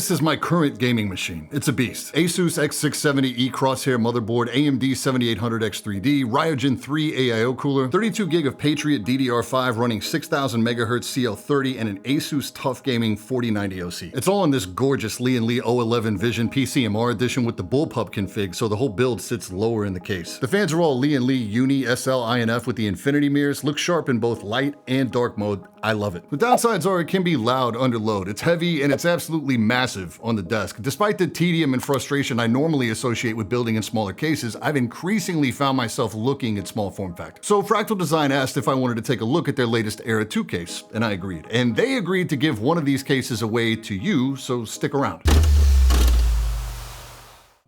This is my current gaming machine. It's a beast. Asus X670E Crosshair motherboard, AMD 7800X3D, Ryujin 3 AIO cooler, 32 gig of Patriot DDR5 running 6000 MHz CL30, and an Asus TUF Gaming 4090 OC. It's all in this gorgeous Lian Li O11 Vision PCMR edition with the bullpup config, so the whole build sits lower in the case. The fans are all Lian Li Uni SL INF with the infinity mirrors, looks sharp in both light and dark mode. I love it. The downsides are it can be loud under load. It's heavy and it's absolutely massive on the desk. Despite the tedium and frustration I normally associate with building in smaller cases, I've increasingly found myself looking at small form factor. So Fractal Design asked if I wanted to take a look at their latest Era 2 case, and I agreed. And they agreed to give one of these cases away to you, so stick around.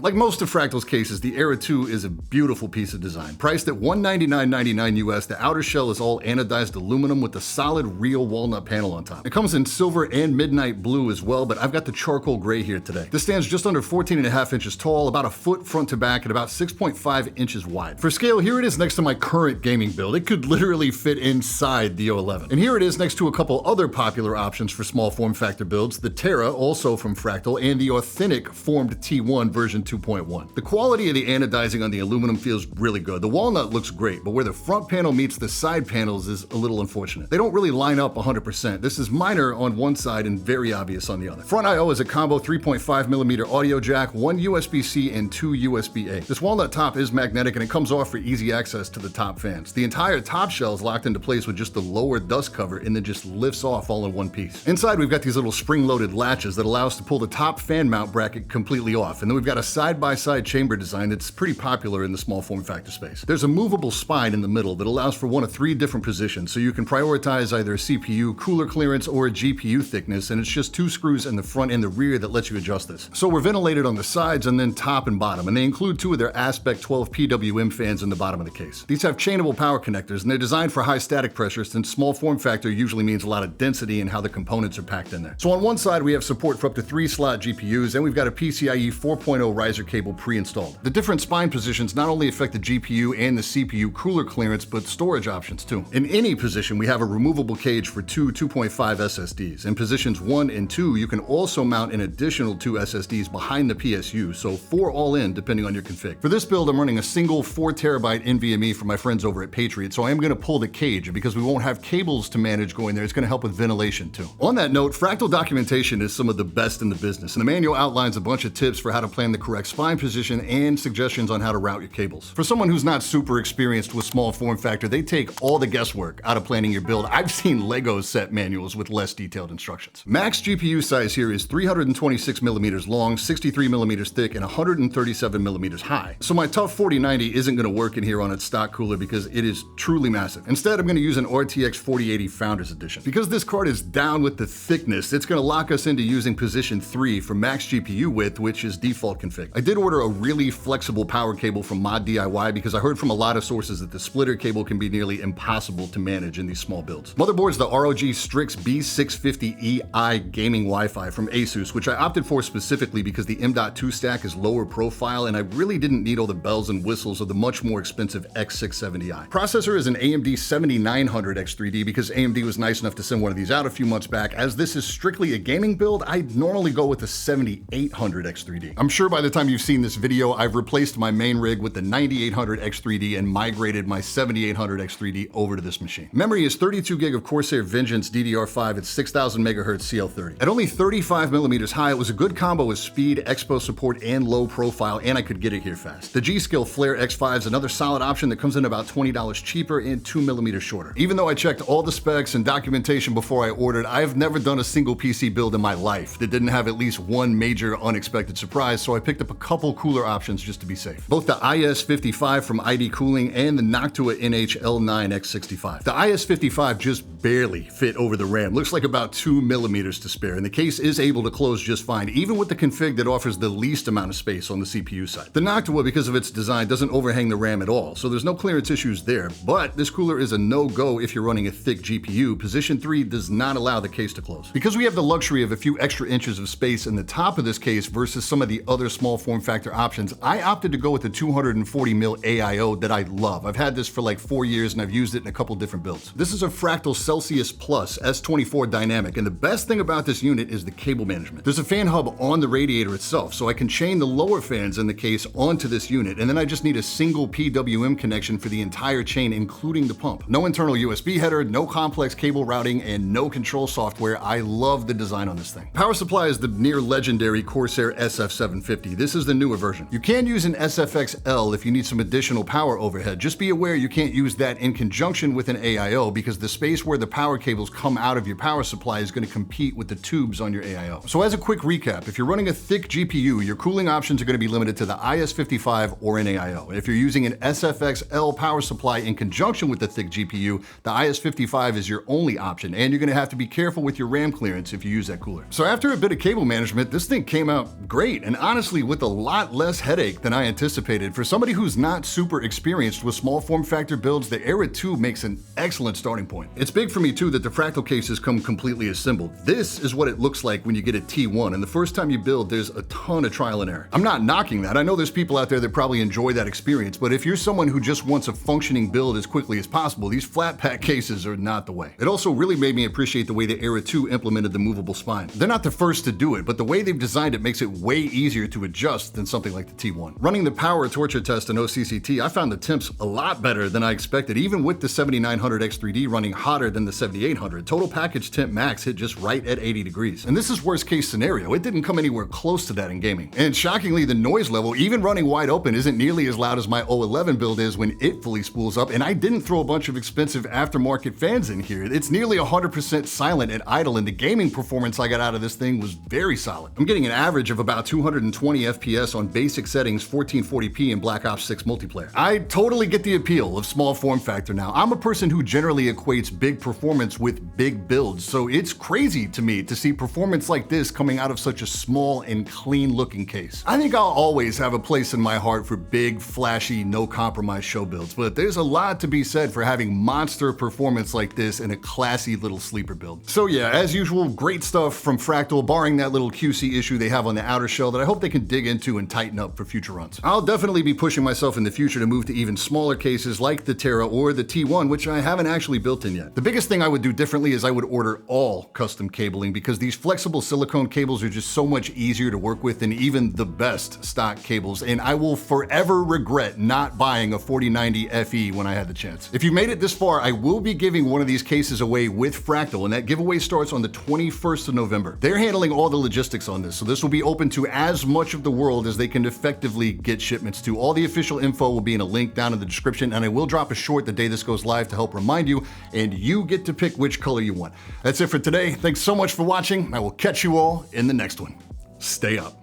Like most of Fractal's cases, the Era 2 is a beautiful piece of design. Priced at $199.99 US, the outer shell is all anodized aluminum with a solid real walnut panel on top. It comes in silver and midnight blue as well, but I've got the charcoal gray here today. This stands just under 14.5 inches tall, about a foot front to back, and about 6.5 inches wide. For scale, here it is next to my current gaming build. It could literally fit inside the O11. And here it is next to a couple other popular options for small form factor builds, the Terra, also from Fractal, and the Authentic formed T1 version 2.1. The quality of the anodizing on the aluminum feels really good. The walnut looks great, but where the front panel meets the side panels is a little unfortunate. They don't really line up 100%. This is minor on one side and very obvious on the other. Front I/O is a combo 3.5mm audio jack, one USB-C and two USB-A. This walnut top is magnetic and it comes off for easy access to the top fans. The entire top shell is locked into place with just the lower dust cover and then just lifts off all in one piece. Inside we've got these little spring-loaded latches that allow us to pull the top fan mount bracket completely off, and then we've got a side-by-side chamber design that's pretty popular in the small form factor space. There's a movable spine in the middle that allows for one of three different positions, so you can prioritize either a CPU cooler clearance or a GPU thickness, and it's just two screws in the front and the rear that lets you adjust this. So we're ventilated on the sides and then top and bottom, and they include two of their Aspect 12 PWM fans in the bottom of the case. These have chainable power connectors, and they're designed for high static pressure since small form factor usually means a lot of density in how the components are packed in there. So on one side we have support for up to 3-slot GPUs, and we've got a PCIe 4.0 riser cable pre-installed. The different spine positions not only affect the GPU and the CPU cooler clearance, but storage options too. In any position, we have a removable cage for two 2.5 SSDs. In positions 1 and 2, you can also mount an additional 2 SSDs behind the PSU, so 4 all in depending on your config. For this build, I'm running a single 4TB NVMe from my friends over at Patriot, so I am going to pull the cage, and because we won't have cables to manage going there, it's going to help with ventilation too. On that note, Fractal documentation is some of the best in the business, and the manual outlines a bunch of tips for how to plan the correct spine position and suggestions on how to route your cables. For someone who's not super experienced with small form factor, they take all the guesswork out of planning your build. I've seen Legos set manuals with less detailed instructions. Max GPU size here is 326mm long, 63mm thick, and 137mm high. So my TUF 4090 isn't going to work in here on its stock cooler because it is truly massive. Instead, I'm going to use an RTX 4080 Founders Edition. Because this card is down with the thickness, it's going to lock us into using position 3 for max GPU width, which is default config. I did order a really flexible power cable from Mod DIY because I heard from a lot of sources that the splitter cable can be nearly impossible to manage in these small builds. Motherboard's the ROG Strix B650EI gaming Wi-Fi from Asus, which I opted for specifically because the M.2 stack is lower profile and I really didn't need all the bells and whistles of the much more expensive X670i. Processor is an AMD 7900X3D because AMD was nice enough to send one of these out a few months back. As this is strictly a gaming build, I'd normally go with the 7800X3D. I'm sure by the time you've seen this video, I've replaced my main rig with the 9800X3D and migrated my 7800X3D over to this machine. Memory is 32 gig of Corsair Vengeance DDR5 at 6000 MHz CL30. At only 35mm high, it was a good combo with speed, expo support, and low profile, and I could get it here fast. The G.Skill Flare X5 is another solid option that comes in about $20 cheaper and 2mm shorter. Even though I checked all the specs and documentation before I ordered, I've never done a single PC build in my life that didn't have at least one major unexpected surprise, so I picked up a couple cooler options just to be safe. Both the IS55 from ID Cooling and the Noctua NH-L9X65. The IS55 just barely fit over the RAM. Looks like about 2mm to spare, and the case is able to close just fine, even with the config that offers the least amount of space on the CPU side. The Noctua, because of its design, doesn't overhang the RAM at all, so there's no clearance issues there, but this cooler is a no-go if you're running a thick GPU. Position 3 does not allow the case to close. Because we have the luxury of a few extra inches of space in the top of this case versus some of the other small small form factor options, I opted to go with the 240mm AIO that I love. I've had this for like 4 years and I've used it in a couple different builds. This is a Fractal Celsius Plus S24 Dynamic, and the best thing about this unit is the cable management. There's a fan hub on the radiator itself, so I can chain the lower fans in the case onto this unit, and then I just need a single PWM connection for the entire chain, including the pump. No internal USB header, no complex cable routing, and no control software. I love the design on this thing. Power supply is the near legendary Corsair SF750. This is the newer version. You can use an SFX-L if you need some additional power overhead. Just be aware you can't use that in conjunction with an AIO because the space where the power cables come out of your power supply is going to compete with the tubes on your AIO. So as a quick recap, if you're running a thick GPU, your cooling options are going to be limited to the IS55 or an AIO. And if you're using an SFX-L power supply in conjunction with the thick GPU, the IS55 is your only option, and you're going to have to be careful with your RAM clearance if you use that cooler. So after a bit of cable management, this thing came out great, and honestly with a lot less headache than I anticipated. For somebody who's not super experienced with small form factor builds, the Era 2 makes an excellent starting point. It's big for me too that the Fractal cases come completely assembled. This is what it looks like when you get a T1, and the first time you build, there's a ton of trial and error. I'm not knocking that. I know there's people out there that probably enjoy that experience, but if you're someone who just wants a functioning build as quickly as possible, these flat pack cases are not the way. It also really made me appreciate the way the Era 2 implemented the movable spine. They're not the first to do it, but the way they've designed it makes it way easier to adjust than something like the T1. Running the power torture test in OCCT, I found the temps a lot better than I expected, even with the 7900X3D running hotter than the 7800. Total package temp max hit just right at 80 degrees. And this is worst case scenario. It didn't come anywhere close to that in gaming. And shockingly, the noise level, even running wide open, isn't nearly as loud as my O11 build is when it fully spools up, and I didn't throw a bunch of expensive aftermarket fans in here. It's nearly 100% silent at idle, and the gaming performance I got out of this thing was very solid. I'm getting an average of about 220 FPS on basic settings, 1440p in Black Ops 6 multiplayer. I totally get the appeal of small form factor now. I'm a person who generally equates big performance with big builds, so it's crazy to me to see performance like this coming out of such a small and clean looking case. I think I'll always have a place in my heart for big, flashy, no compromise show builds, but there's a lot to be said for having monster performance like this in a classy little sleeper build. So yeah, as usual, great stuff from Fractal, barring that little QC issue they have on the outer shell that I hope they can dig into and tighten up for future runs. I'll definitely be pushing myself in the future to move to even smaller cases like the Terra or the T1, which I haven't actually built in yet. The biggest thing I would do differently is I would order all custom cabling, because these flexible silicone cables are just so much easier to work with than even the best stock cables, and I will forever regret not buying a 4090 FE when I had the chance. If you made it this far, I will be giving one of these cases away with Fractal, and that giveaway starts on the 21st of November. They're handling all the logistics on this, so this will be open to as much of the world as they can effectively get shipments to. All the official info will be in a link down in the description, and I will drop a short the day this goes live to help remind you, and you get to pick which color you want. That's it for today. Thanks so much for watching. I will catch you all in the next one. Stay up.